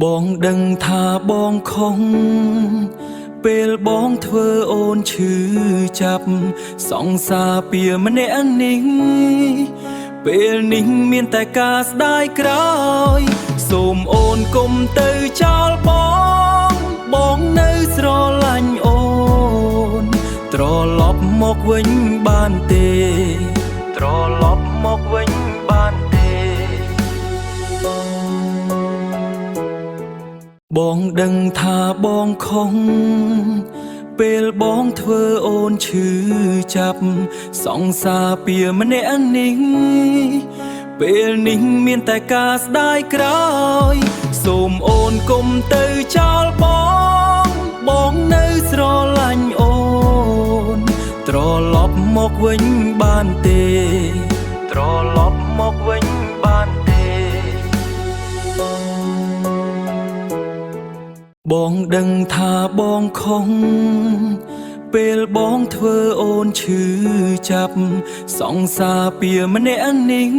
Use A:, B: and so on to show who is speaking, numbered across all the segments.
A: បងដឹងថាបងខុសពេលបងធ្វើអូនឈឺចាប់សង្សារពីម្នាក់នេះពេលនេះមានតែការស្ដាយក្រោយសូមអូនកុំទៅចោលបងនៅស្រឡាញ់អូនត្រឡប់មកវិញបានទេត្រឡប់មកវិញបានទេបងដឹងថាបងខុសពេលបងធ្វើអូនឈឺចាប់សង្សារពីម្នាក់នេះពេលនេះមានតែការស្ដាយក្រោយសូមអូនកុំទៅចោលបងនៅស្រឡាញ់អូនត្រឡប់មកវិញបានទេត្រឡប់មកវិញបានទេបងដឹងថាបងខុសពេលបងធ្វើអូនឈឺចាប់សង្សារពីម្នាក់នេះ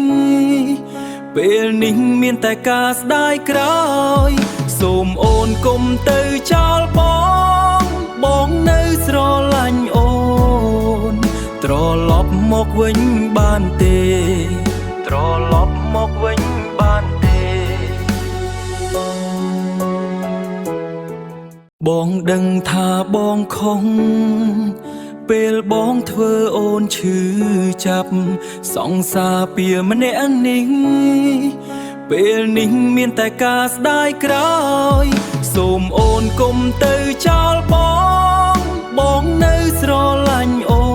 A: ពេលនេះមានតែការស្ដាយក្រោយសូមអូនកុំទៅចោលបងនៅស្រឡាញ់អូនត្រឡប់មកវិញបានទេត្រឡប់មកវិញបានទេបងដឹងថាបងខុសពេលបងធ្វើអូនឈឺចាប់សង្សារពីម្នាក់នេះពេលនេះមានតែការស្ដាយក្រោយសូមអូនកុំទៅចោលបងនៅស្រឡាញ់អូ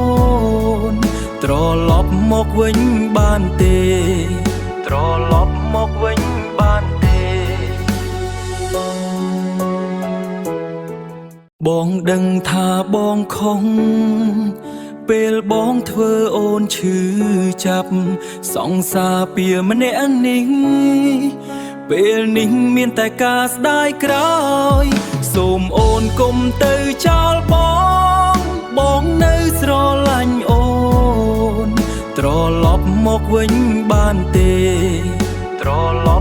A: នត្រឡប់មកវិញបានទេត្រឡប់មកវិញបានទេបងដឹងថាបងខុសពេលបងធ្វើអូនឈឺចាប់សង្សារពីម្នាក់នេះពេលនេះមានតែការស្ដាយក្រោយសូមអូនកុំទៅចោលបងនៅស្រឡាញ់អូនត្រឡប់មកវិញបានទេត្រឡប់